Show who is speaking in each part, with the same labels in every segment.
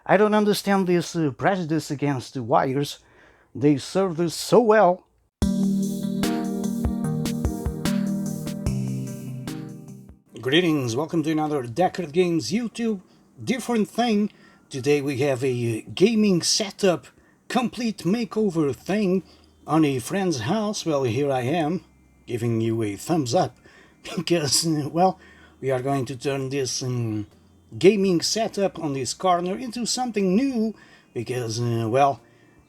Speaker 1: I don't understand this prejudice against the wires. They served us so well. Greetings, welcome to another Deckard Games YouTube. Different thing. Today we have a gaming setup, complete makeover thing on a friend's house. Well, here I am, giving you a thumbs up because, well, we are going to turn this gaming setup on this corner into something new because, well,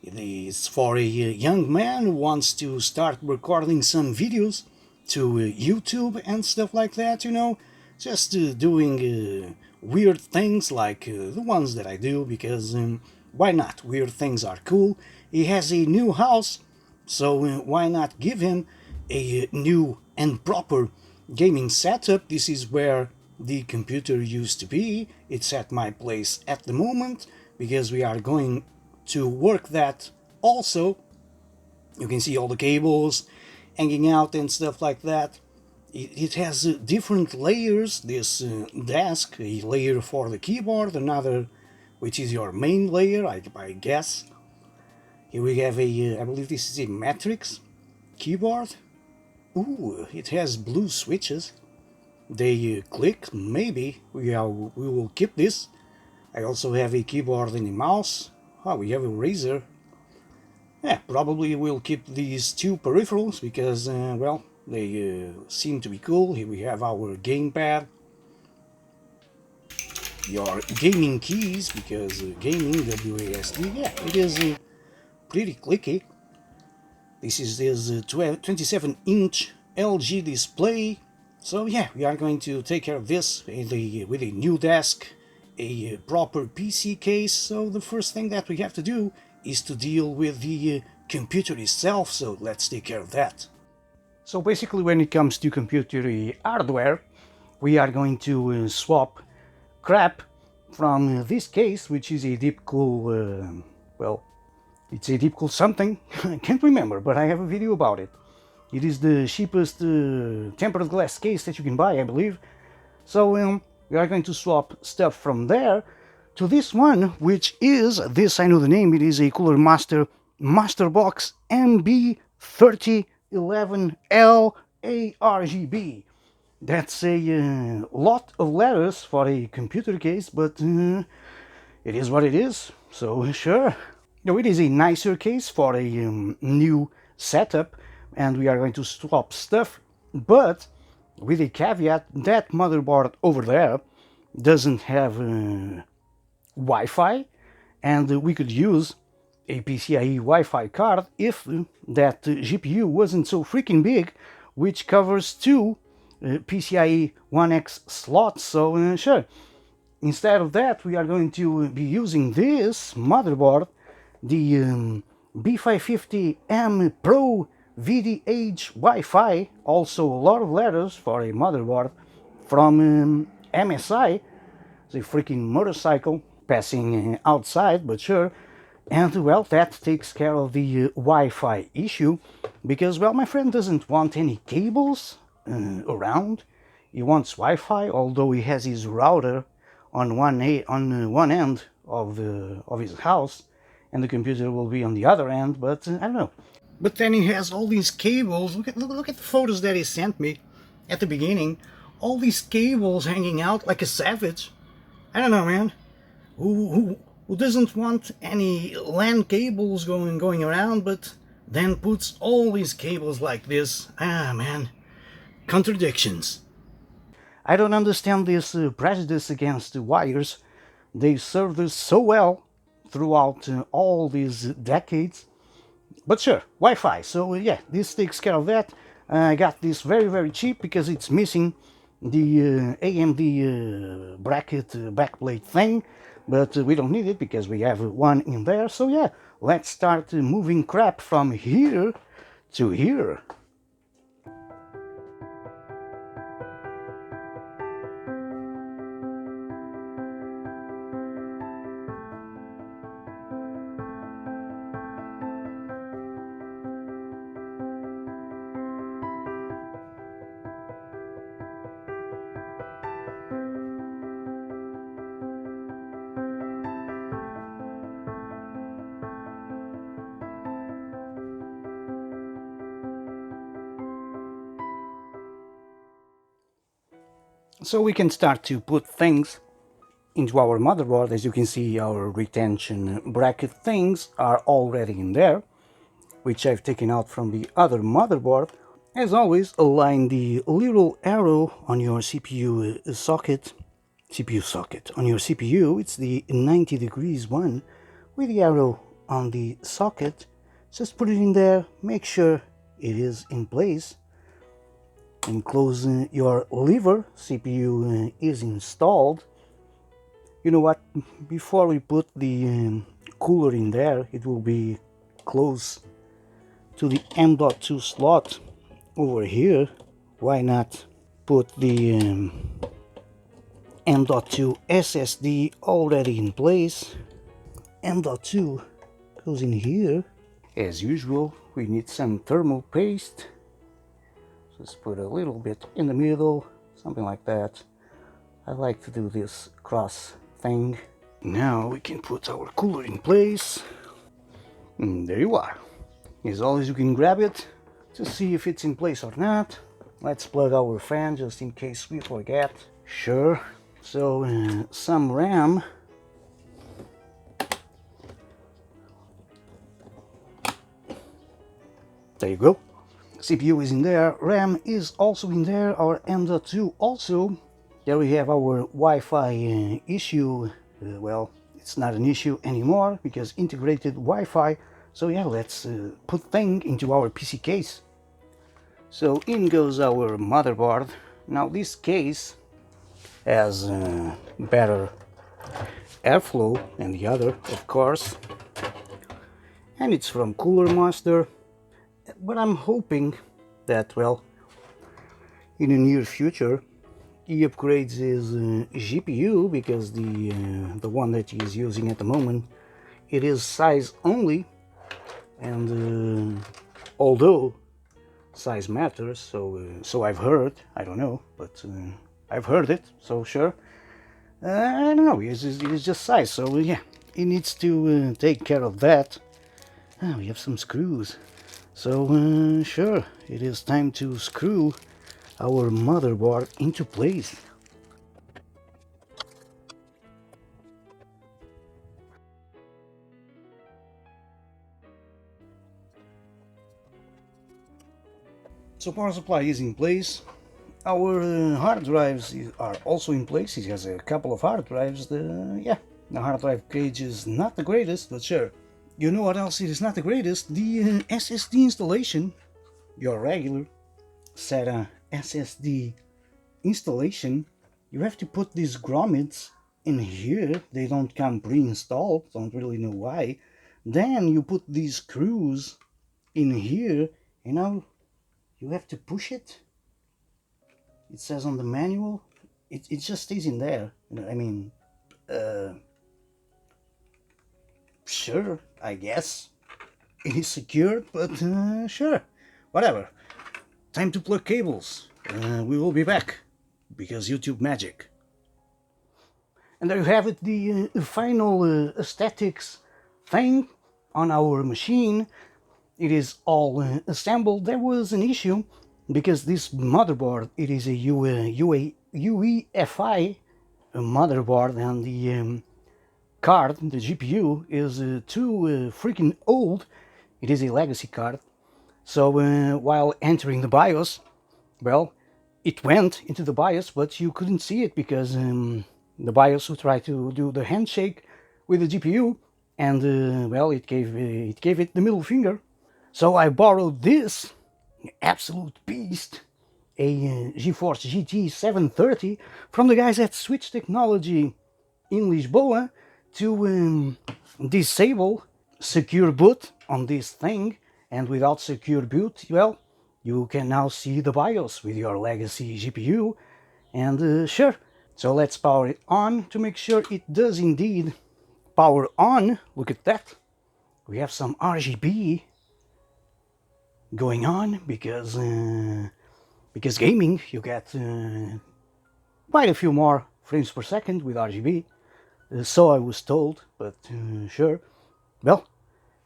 Speaker 1: it's for a young man who wants to start recording some videos to YouTube and stuff like that, just doing weird things like the ones that I do because why not? Weird things are cool. He has a new house, so why not give him a new and proper gaming setup? This is where the computer used to be. It's at my place at the moment because we are going to work that also. You can see all the cables hanging out and stuff like that. It has different layers. This desk, a layer for the keyboard, another which is your main layer, I guess. Here we have a, I believe this is a matrix keyboard. Ooh, it has blue switches. They click, maybe. We will keep this. I also have a keyboard and a mouse. Oh, we have a razor. Yeah, probably we'll keep these two peripherals because, well, they seem to be cool. Here we have our gamepad, your gaming keys, because gaming, WASD, yeah, it is pretty clicky. This is this 27-inch LG display. So yeah, we are going to take care of this with a new desk, a proper PC case. So the first thing that we have to do is to deal with the computer itself, so let's take care of that. So basically when it comes to computer hardware, we are going to swap crap from this case, which is a deep cool, well, it's a deep cool something, I can't remember, but I have a video about it. It is the cheapest tempered glass case that you can buy, I believe. So we are going to swap stuff from there to this one, which is, this I know the name, it is a Cooler Master Masterbox MB3011L ARGB. That's a lot of letters for a computer case, but it is what it is, so sure. No, it is a nicer case for a new setup, and we are going to swap stuff, but with a caveat, that motherboard over there doesn't have Wi-Fi, and we could use a PCIe Wi-Fi card if that GPU wasn't so freaking big, which covers two PCIe 1X slots, so sure. Instead of that, we are going to be using this motherboard, the B550M Pro VDH Wi-Fi, also a lot of letters for a motherboard, from MSI. It's a freaking motorcycle passing outside, but sure. And well, that takes care of the Wi-Fi issue, because, well, my friend doesn't want any cables around. He wants Wi-Fi, although he has his router on one end of his house, and the computer will be on the other end, but I don't know. But then he has all these cables. Look at the photos that he sent me at the beginning. All these cables hanging out like a savage. I don't know, man. Who doesn't want any LAN cables going around, but then puts all these cables like this? Ah, man. Contradictions. I don't understand this prejudice against the wires. They served us so well throughout all these decades. But sure, Wi-Fi. So yeah, this takes care of that. I got this very cheap because it's missing the AMD bracket backplate thing, but we don't need it because we have one in there. So yeah, let's start moving crap from here to here. So we can start to put things into our motherboard. As you can see, our retention bracket things are already in there, which I've taken out from the other motherboard. As always, align the little arrow on your CPU socket, on your CPU. It's the 90 degrees one with the arrow on the socket. Just put it in there, make sure it is in place, and close your lever. CPU is installed. You know what, before we put the cooler in there, it will be close to the M.2 slot over here. Why not put the M.2 SSD already in place? M.2 goes in here. As usual, we need some thermal paste. Just put a little bit in the middle, something like that. I like to do this cross thing. Now we can put our cooler in place. And there you are. As always, you can grab it to see if it's in place or not. Let's plug our fan just in case we forget. Sure. So some RAM. There you go. CPU is in there, RAM is also in there, our M.2 also. There we have our Wi-Fi issue. Well, it's not an issue anymore because integrated Wi-Fi. So yeah, let's put thing into our PC case. So in goes our motherboard. Now this case has better airflow than the other, of course. And it's from Cooler Master. But I'm hoping that, well, in the near future, he upgrades his GPU, because the one that he is using at the moment, it is size only, and although size matters, so I've heard, I don't know, but I've heard it, so sure. I don't know, it's just size, so yeah, he needs to take care of that. We have some screws. So sure, it is time to screw our motherboard into place. So power supply is in place. Our hard drives are also in place. He has a couple of hard drives. Yeah, the hard drive cage is not the greatest, but sure. You know what else is not the greatest? The SSD installation. Your regular SATA SSD installation. You have to put these grommets in here. They don't come pre-installed, don't really know why. Then you put these screws in here, and now you have to push it. It says on the manual, it just stays in there. I mean, sure, I guess it is secured, but sure, whatever. Time to plug cables. We will be back, because YouTube magic. And there you have it, the final aesthetics thing on our machine. It is all assembled. There was an issue because this motherboard, it is a UEFI motherboard, and the card, the GPU, is too freaking old. It is a legacy card. So while entering the BIOS, well, it went into the BIOS, but you couldn't see it because the BIOS would try to do the handshake with the GPU, and well, it gave it the middle finger. So I borrowed this absolute beast, a GeForce GT 730, from the guys at Switch Technology in Lisboa to disable secure boot on this thing. And without secure boot, well, you can now see the BIOS with your legacy GPU, and sure. So let's power it on to make sure it does indeed power on. Look at that. We have some RGB going on because gaming, you get quite a few more frames per second with RGB. So I was told, but sure. Well,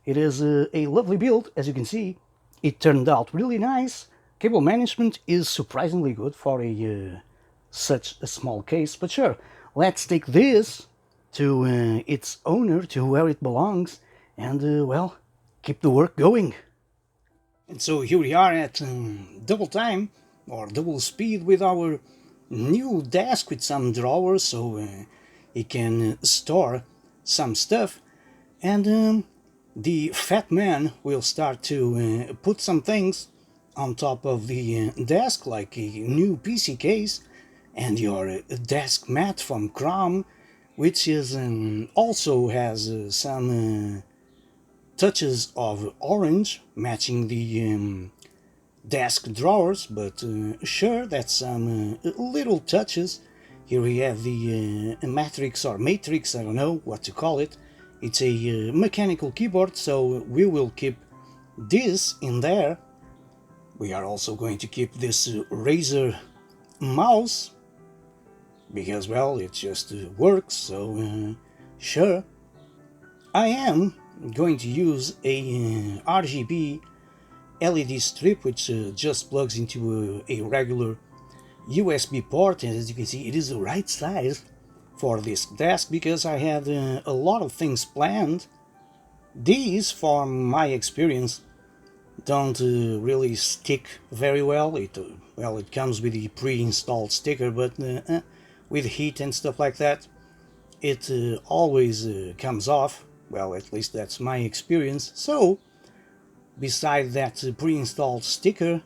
Speaker 1: it is a lovely build, as you can see. It turned out really nice. Cable management is surprisingly good for a such a small case. But sure, let's take this to its owner, to where it belongs, and well, keep the work going. And so here we are at double time or double speed with our new desk with some drawers, so it can store some stuff. And the fat man will start to put some things on top of the desk, like a new PC case and your desk mat from Chrome, which is also has some touches of orange matching the desk drawers, but sure, that's some little touches. Here we have the matrix, or matrix, I don't know what to call it. It's a mechanical keyboard, so we will keep this in there. We are also going to keep this Razer mouse, because, well, it just works, so sure. I am going to use a RGB LED strip, which just plugs into a regular USB port, and as you can see, it is the right size for this desk, because I had a lot of things planned. These, from my experience, don't really stick very well. It comes with the pre-installed sticker, but with heat and stuff like that, it always comes off. Well, at least that's my experience. So, beside that pre-installed sticker,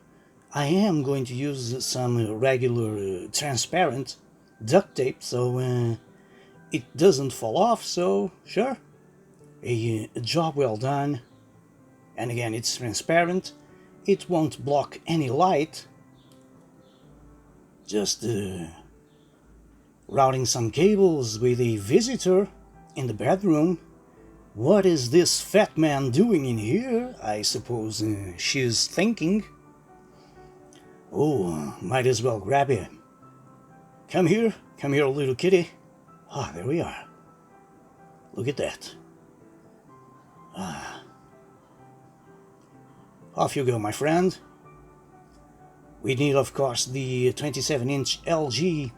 Speaker 1: I am going to use some regular transparent duct tape, so it doesn't fall off. So sure, a job well done. And again, it's transparent, it won't block any light. Just routing some cables with a visitor in the bedroom. What is this fat man doing in here? I suppose she's thinking. Oh, might as well grab him. Come here, little kitty. Ah, there we are. Look at that. Ah. Off you go, my friend. We need, of course, the 27-inch LG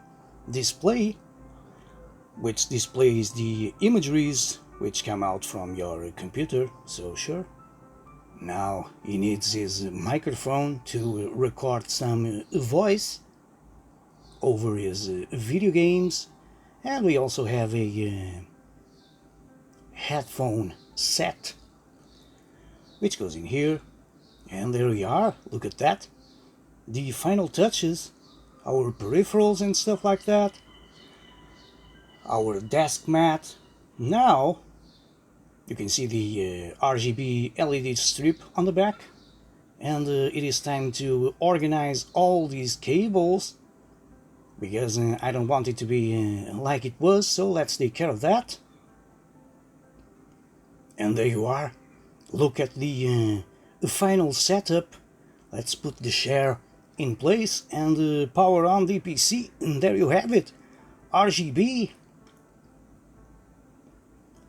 Speaker 1: display, which displays the imageries which come out from your computer, so sure. Now he needs his microphone to record some voice over his video games, and we also have a headphone set, which goes in here, and there we are. Look at that. The final touches, our peripherals and stuff like that, our desk mat. Now you can see the RGB LED strip on the back, and it is time to organize all these cables, because I don't want it to be like it was, so let's take care of that. And there you are. Look at the final setup. Let's put the chair in place and power on the PC, and there you have it, RGB.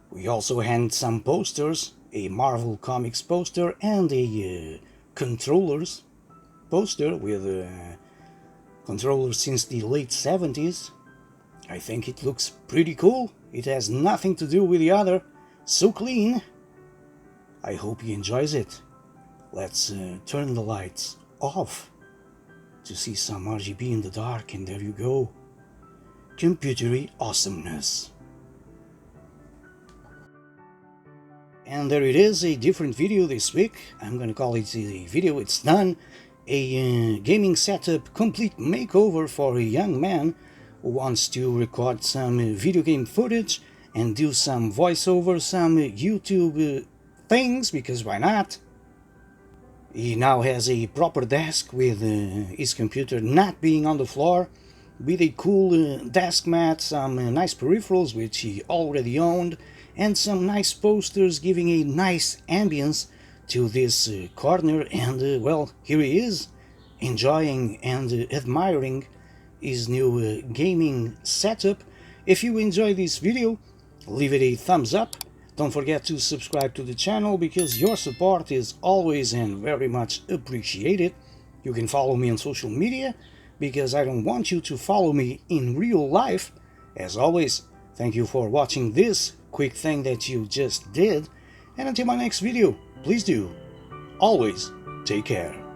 Speaker 1: We also had some posters, a Marvel Comics poster and a controllers poster with controllers since the late 70s. I think it looks pretty cool. It has nothing to do with the other. So clean. I hope he enjoys it. Let's turn the lights off to see some RGB in the dark, and there you go. Computery awesomeness. And there it is, a different video this week. I'm gonna call it a video it's done. A gaming setup complete makeover for a young man who wants to record some video game footage and do some voiceover, some YouTube things, because why not? He now has a proper desk with his computer not being on the floor, with a cool desk mat, some nice peripherals which he already owned, and some nice posters giving a nice ambience to this corner. And well, here he is, enjoying and admiring his new gaming setup. If you enjoyed this video, leave it a thumbs up. Don't forget to subscribe to the channel, because your support is always and very much appreciated. You can follow me on social media. because I don't want you to follow me in real life. As always, thank you for watching this quick thing that you just did, and until my next video, please do always take care.